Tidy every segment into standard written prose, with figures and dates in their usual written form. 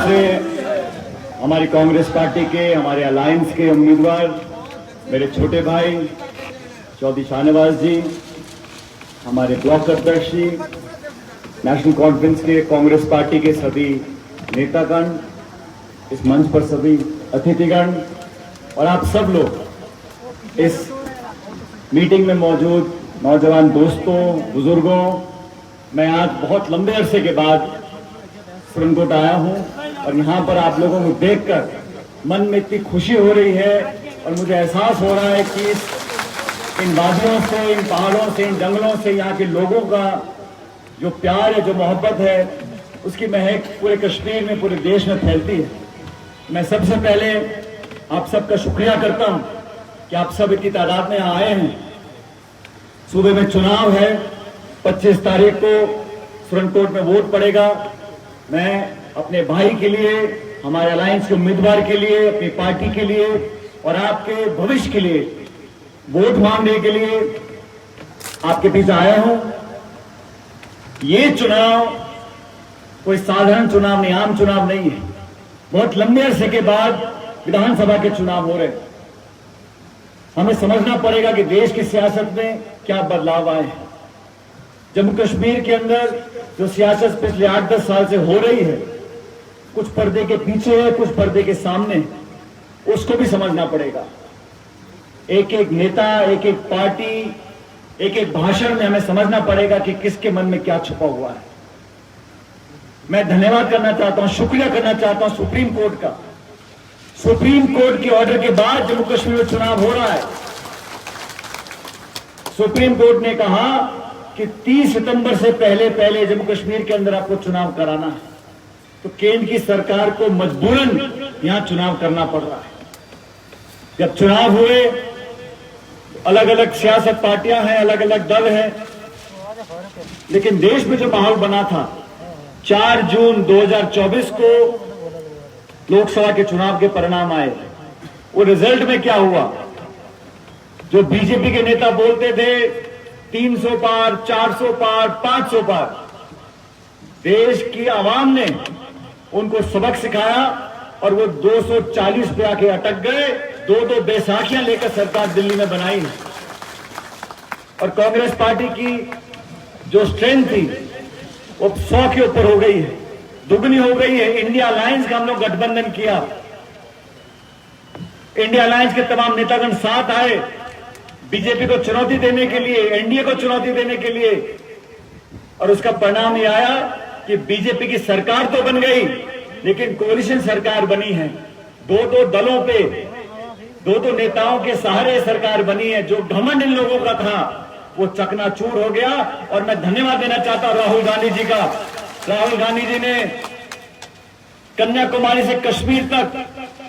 से हमारी कांग्रेस पार्टी के, हमारे अलायंस के उम्मीदवार मेरे छोटे भाई चौधरी शाहनवाज जी, हमारे ब्लॉक अध्यक्ष जी, नेशनल कॉन्फ्रेंस के कांग्रेस पार्टी के सभी नेतागण, इस मंच पर सभी अतिथिगण और आप सब लोग इस मीटिंग में मौजूद नौजवान दोस्तों, बुजुर्गों, मैं आज बहुत लंबे अरसे के बाद सुरनकोट आया हूं और यहां पर आप लोगों को देखकर मन में इतनी खुशी हो रही है और मुझे एहसास हो रहा है कि इन वादियों से, इन पहाड़ों से, इन जंगलों से यहाँ के लोगों का जो प्यार है, जो मोहब्बत है, उसकी महक पूरे कश्मीर में, पूरे देश में फैलती है। मैं सबसे पहले आप सबका शुक्रिया करता हूं कि आप सब इतनी तादाद में आए हैं। सूबे में चुनाव है, 25 तारीख को सुरनकोट में वोट पड़ेगा। मैं अपने भाई के लिए, हमारे अलायंस के उम्मीदवार के लिए, अपनी पार्टी के लिए और आपके भविष्य के लिए वोट मांगने के लिए आपके बीच आया हूं। ये चुनाव कोई साधारण चुनाव नहीं, आम चुनाव नहीं है। बहुत लंबे अरसे के बाद विधानसभा के चुनाव हो रहे हैं। हमें समझना पड़ेगा कि देश की सियासत में क्या बदलाव आए हैं। जम्मू कश्मीर के अंदर जो सियासत पिछले 8-10 साल से हो रही है, कुछ पर्दे के पीछे है, कुछ पर्दे के सामने, उसको भी समझना पड़ेगा। एक एक नेता, एक एक पार्टी, एक एक भाषण में हमें समझना पड़ेगा कि किसके मन में क्या छुपा हुआ है। मैं धन्यवाद करना चाहता हूं, शुक्रिया करना चाहता हूं सुप्रीम कोर्ट का। सुप्रीम कोर्ट के ऑर्डर के बाद जम्मू कश्मीर में चुनाव हो रहा है। सुप्रीम कोर्ट ने कहा कि 30 सितंबर से पहले जम्मू कश्मीर के अंदर आपको चुनाव कराना है, तो केंद्र की सरकार को मजबूरन यहां चुनाव करना पड़ रहा है। जब चुनाव हुए, अलग अलग सियासत पार्टियां हैं, अलग अलग दल हैं, लेकिन देश में जो माहौल बना था, 4 जून 2024 को लोकसभा के चुनाव के परिणाम आए। वो रिजल्ट में क्या हुआ? जो बीजेपी के नेता बोलते थे 300 पार, 400 पार, 500 पार, देश की आवाम ने उनको सबक सिखाया और वो 240 पे आके अटक गए। 2-2 बैसाखियां लेकर सरकार दिल्ली में बनाई है और कांग्रेस पार्टी की जो स्ट्रेंथ थी वो 100 के ऊपर हो गई है, दुगनी हो गई है। इंडिया अलायंस का हम लोग गठबंधन किया, इंडिया अलायंस के तमाम नेतागण साथ आए बीजेपी को चुनौती देने के लिए, एनडीए को चुनौती देने के लिए, और उसका परिणाम यह आया कि बीजेपी की सरकार तो बन गई, लेकिन कोalition सरकार बनी है। 2-2 दलों पे, 2-2 नेताओं के सहारे सरकार बनी है। जो घमंड इन लोगों का था वो चकनाचूर हो गया। और मैं धन्यवाद देना चाहता हूं राहुल गांधी जी का। राहुल गांधी जी ने कन्याकुमारी से कश्मीर तक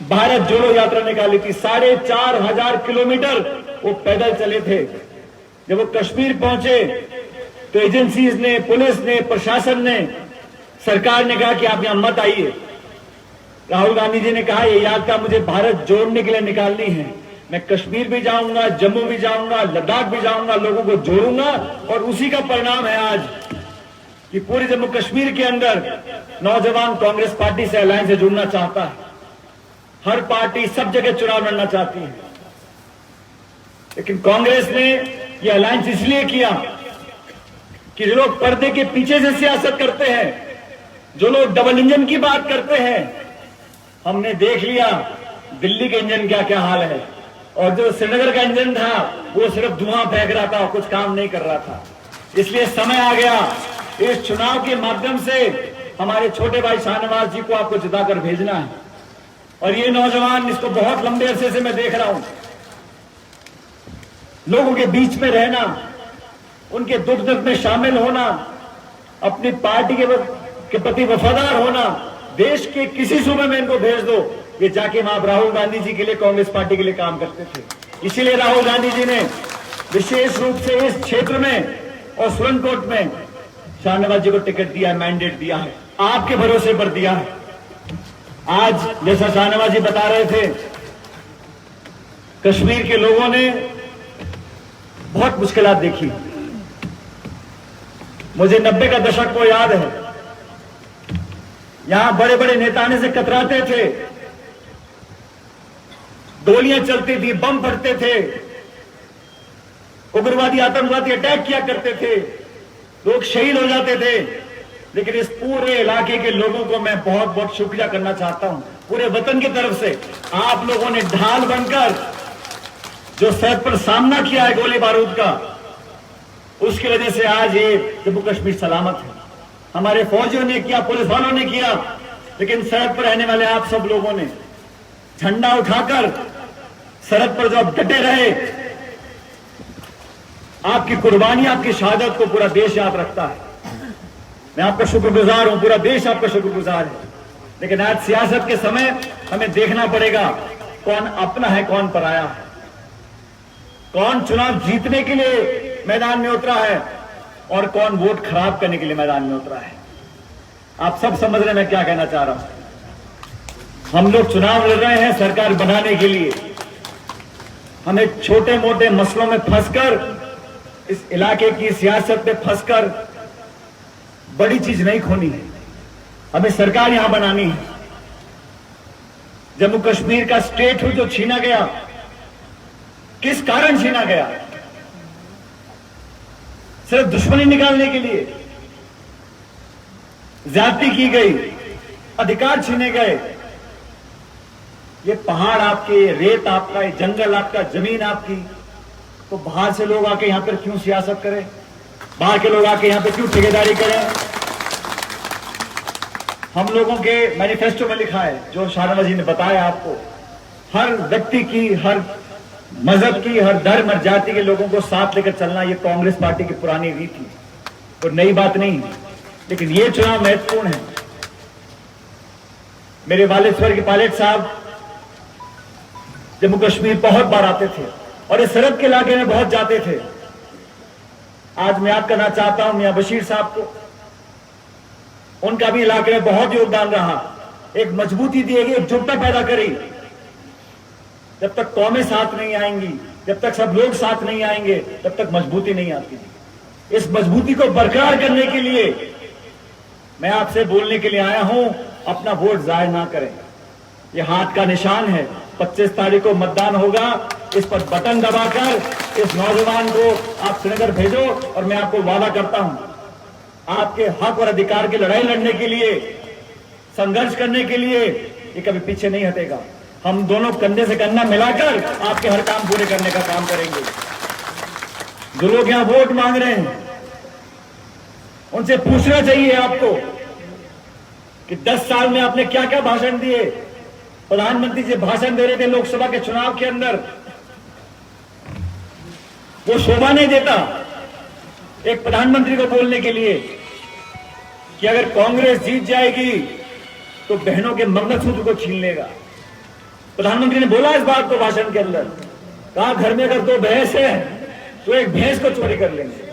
भारत जोड़ो यात्रा निकाली थी। 4,500 किलोमीटर वो पैदल चले थे। जब वो कश्मीर पहुंचे तो एजेंसीज ने, पुलिस ने, प्रशासन ने, सरकार ने कहा कि आप यहां मत आइए। राहुल गांधी जी ने कहा ये यात्रा मुझे भारत जोड़ने के लिए निकालनी है। मैं कश्मीर भी जाऊंगा, जम्मू भी जाऊंगा, लद्दाख भी जाऊंगा, लोगों को जोड़ूंगा। और उसी का परिणाम है आज कि पूरे जम्मू कश्मीर के अंदर नौजवान कांग्रेस पार्टी से अलायंस से जुड़ना चाहता है। हर पार्टी सब जगह चुनाव लड़ना चाहती है, लेकिन कांग्रेस ने यह अलायंस इसलिए किया कि जो लोग पर्दे के पीछे से सियासत करते हैं, जो लोग डबल इंजन की बात करते हैं, हमने देख लिया दिल्ली के इंजन क्या क्या हाल है। और जो श्रीनगर का इंजन था वो सिर्फ धुआं फेंक रहा था, कुछ काम नहीं कर रहा था। इसलिए समय आ गया इस चुनाव के माध्यम से हमारे छोटे भाई शाहनवाज जी को आपको जिताकर भेजना है। और ये नौजवान, इसको बहुत लंबे अरसे से मैं देख रहा हूं, लोगों के बीच में रहना, उनके दुख दर्द में शामिल होना, अपनी पार्टी के प्रति वफादार होना। देश के किसी सूबे में इनको भेज दो, ये जाके वहां राहुल गांधी जी के लिए, कांग्रेस पार्टी के लिए काम करते थे। इसीलिए राहुल गांधी जी ने विशेष रूप से इस क्षेत्र में और सुरनकोट में शाहनवाज जी को टिकट दिया है, मैंडेट दिया है, आपके भरोसे पर दिया है। आज जैसा शाहनवाज जी बता रहे थे, कश्मीर के लोगों ने बहुत मुश्किलात देखी। मुझे 90 का दशक को याद है, यहां बड़े बड़े नेता आने से कतराते थे, गोलियां चलती थी, बम फटते थे, उग्रवादी आतंकवादी अटैक किया करते थे, लोग शहीद हो जाते थे। लेकिन इस पूरे इलाके के लोगों को मैं बहुत बहुत शुक्रिया करना चाहता हूं, पूरे वतन की तरफ से। आप लोगों ने ढाल बनकर जो सरहद पर सामना किया है गोली बारूद का, उसकी वजह से आज ये जम्मू कश्मीर सलामत है। हमारे फौजियों ने किया, पुलिस वालों ने किया, लेकिन सरहद पर रहने वाले आप सब लोगों ने झंडा उठाकर सरहद पर जो आप डटे रहे, आपकी कुर्बानी, आपकी शहादत को पूरा देश याद रखता है। मैं आपका शुक्रगुजार हूं, पूरा देश आपका शुक्रगुजार है। लेकिन आज सियासत के समय हमें देखना पड़ेगा कौन अपना है, कौन पराया है, कौन चुनाव जीतने के लिए मैदान में उतरा है और कौन वोट खराब करने के लिए मैदान में उतरा है। आप सब समझ रहे हैं मैं क्या कहना चाह रहा हूं। हम लोग चुनाव लड़ रहे हैं सरकार बनाने के लिए। हमें छोटे मोटे मसलों में फंसकर, इस इलाके की सियासत में फंसकर बड़ी चीज नहीं खोनी है। हमें सरकार यहां बनानी है। जम्मू कश्मीर का स्टेटहुड जो छीना गया, किस कारण छीना गया? सिर्फ दुश्मनी निकालने के लिए ज्यादती की गई, अधिकार छीने गए। ये पहाड़ आपके, रेत आपका, ये जंगल आपका, जमीन आपकी, तो बाहर से लोग आके यहां पर क्यों सियासत करें? बाहर के लोग आके यहां पर क्यों ठेकेदारी करें? हम लोगों के मैनिफेस्टो में लिखा है, जो शाहनवाज जी ने बताया आपको, हर व्यक्ति की, हर मजहब की, हर धर्म और जाति के लोगों को साथ लेकर चलना, ये कांग्रेस पार्टी की पुरानी रीति है, तो नई बात नहीं है। लेकिन ये चुनाव महत्वपूर्ण है। मेरे वालिद स्वर्गीय पायलट साहब जम्मू कश्मीर बहुत बार आते थे और इस सरहद के इलाके में बहुत जाते थे। आज मैं याद करना चाहता हूं मियां बशीर साहब को, उनका भी इलाके में बहुत योगदान रहा। एक मजबूती दी गई, एकजुटता पैदा करी। जब तक कौमें साथ नहीं आएंगी, जब तक सब लोग साथ नहीं आएंगे, तब तक मजबूती नहीं आती। इस मजबूती को बरकरार करने के लिए मैं आपसे बोलने के लिए आया हूं, अपना वोट जाया ना करें। ये हाथ का निशान है, 25 तारीख को मतदान होगा। इस पर बटन दबाकर इस नौजवान को आप श्रीनगर भेजो और मैं आपको वादा करता हूं, आपके हक और अधिकार की लड़ाई लड़ने के लिए, संघर्ष करने के लिए ये कभी पीछे नहीं हटेगा। हम दोनों कंधे से कंधा मिलाकर आपके हर काम पूरे करने का काम करेंगे। जो लोग यहां वोट मांग रहे हैं, उनसे पूछना चाहिए आपको कि 10 साल में आपने क्या क्या भाषण दिए। प्रधानमंत्री जी भाषण दे रहे थे लोकसभा के चुनाव के अंदर, वो शोभा नहीं देता एक प्रधानमंत्री को बोलने के लिए कि अगर कांग्रेस जीत जाएगी तो बहनों के मंगलसूत्र को छीन लेगा। प्रधानमंत्री ने बोला इस बात को भाषण के अंदर, कहा घर में अगर 2 भैंस है तो एक भैंस को चोरी कर लेंगे,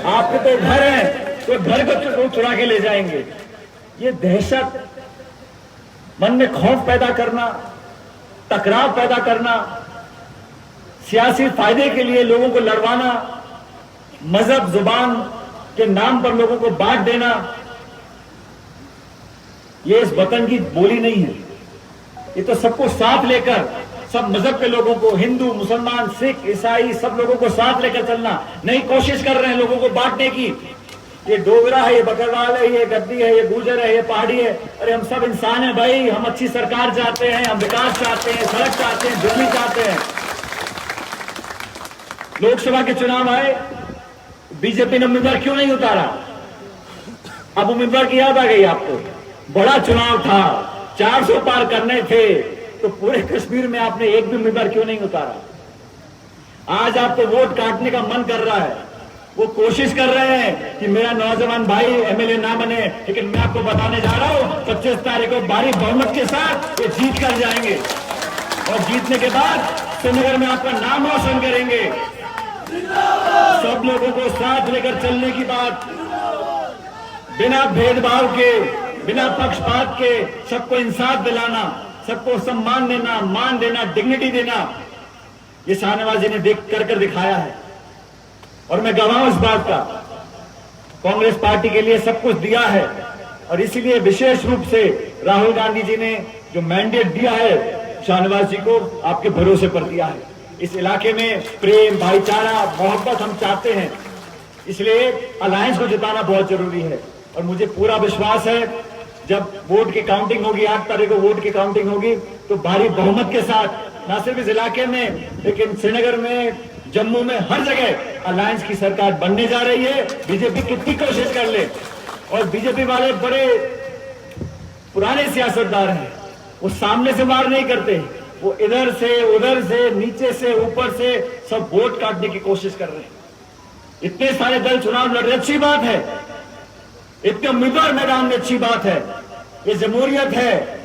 आपके तो घर है तो घर को चुरा के ले जाएंगे। ये दहशत, मन में खौफ पैदा करना, टकराव पैदा करना, सियासी फायदे के लिए लोगों को लड़वाना, मजहब जुबान के नाम पर लोगों को बांट देना, ये इस वतन की बोली नहीं है। ये तो सबको साथ लेकर, सब मजहब के लोगों को, हिंदू, मुसलमान, सिख, ईसाई, सब लोगों को साथ लेकर चलना। नई कोशिश कर रहे हैं लोगों को बांटने की। ये डोगरा है, ये बकरवाल है, ये गद्दी है, ये गुर्जर है, ये पहाड़ी है। अरे हम सब इंसान हैं भाई। हम अच्छी सरकार चाहते हैं, हम विकास चाहते हैं, सड़क चाहते हैं, बिजली चाहते हैं। लोकसभा के चुनाव आए, बीजेपी ने उम्मीदवार क्यों नहीं उतारा? अब उम्मीदवार की याद आ गई आपको? बड़ा चुनाव था, 400 पार करने थे, तो पूरे कश्मीर में आपने एक भी उम्मीदवार क्यों नहीं उतारा? आज आपको वोट काटने का मन कर रहा है। वो कोशिश कर रहे हैं कि मेरा नौजवान भाई एमएलए ना बने, लेकिन मैं आपको बताने जा रहा हूं 25 तारीख को भारी बहुमत के साथ ये जीत कर जाएंगे और जीतने के बाद श्रीनगर में आपका नाम रोशन करेंगे। सब लोगों को साथ लेकर चलने की बात, बिना भेदभाव के, बिना पक्षपात के, सबको इंसाफ दिलाना, सबको सम्मान देना, मान देना, डिग्निटी देना, ये शाहनवाज जी ने कर दिखाया है। और मैं गवाह हूं इस बात का। कांग्रेस पार्टी के लिए सब कुछ दिया है और इसीलिए विशेष रूप से राहुल गांधी जी ने जो मैंडेट दिया है शाहनवाज जी को, आपके भरोसे पर दिया है। इस इलाके में प्रेम, भाईचारा, मोहब्बत हम चाहते हैं, इसलिए अलायंस को जिताना बहुत जरूरी है। और मुझे पूरा विश्वास है जब वोट की काउंटिंग होगी, 8 तारीख को वोट की काउंटिंग होगी, तो भारी बहुमत के साथ न सिर्फ इस इलाके में लेकिन श्रीनगर में, जम्मू में, हर जगह अलायंस की सरकार बनने जा रही है। बीजेपी कितनी कोशिश कर ले, और बीजेपी वाले बड़े पुराने सियासतदार हैं, वो सामने से वार नहीं करते, वो इधर से उधर से, नीचे से ऊपर से सब वोट काटने की कोशिश कर रहे हैं। इतने सारे दल चुनाव लड़ रहे, अच्छी बात है, इतने उम्मीदवार मैदान में, अच्छी बात है, ये जमहूरियत है,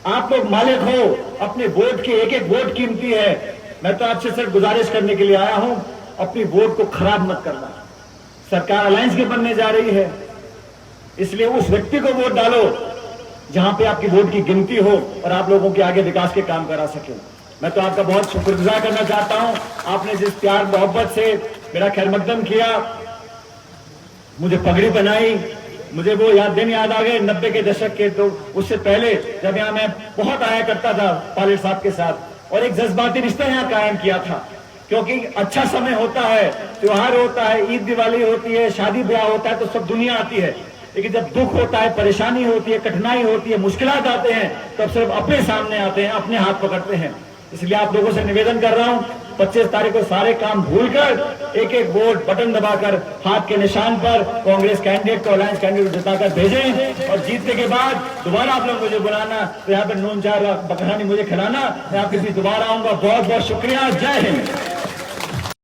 आप लोग मालिक हो, अपने वोट की एक एक वोट कीमती है। मैं तो आपसे सिर्फ गुजारिश करने के लिए आया हूं, अपनी वोट को खराब मत करना। सरकार अलायंस की बनने जा रही है, इसलिए उस व्यक्ति को वोट डालो जहां पे आपकी वोट की गिनती हो और आप लोगों के आगे विकास के काम करा सके। मैं तो आपका बहुत शुक्रगुजार करना चाहता हूं, आपने जिस प्यार मोहब्बत से मेरा खैर मकदम किया, मुझे पगड़ी बनाई, मुझे वो दिन याद आ गए 90 के दशक के। तो उससे पहले जब यहाँ मैं बहुत आया करता था पायलट साहब के साथ, और एक जज्बाती रिश्ता यहाँ कायम किया था, क्योंकि अच्छा समय होता है, त्योहार होता है, ईद दिवाली होती है, शादी ब्याह होता है, तो सब दुनिया आती है। लेकिन जब दुख होता है, परेशानी होती है, कठिनाई होती है, मुश्किलात आते हैं, तब सिर्फ अपने सामने आते हैं, अपने हाथ पकड़ते हैं। इसलिए आप लोगों से निवेदन कर रहा हूं, 25 तारीख को सारे काम भूलकर एक एक वोट बटन दबाकर हाथ के निशान पर कांग्रेस कैंडिडेट को, अलायंस कैंडिडेट को जिताकर भेजें, और जीतने के बाद दोबारा आप लोग मुझे बुलाना, तो यहाँ पर नून चार बकरानी मुझे खिलाना, मैं आपके बीच दोबारा आऊंगा। बहुत बहुत शुक्रिया, जय हिंद।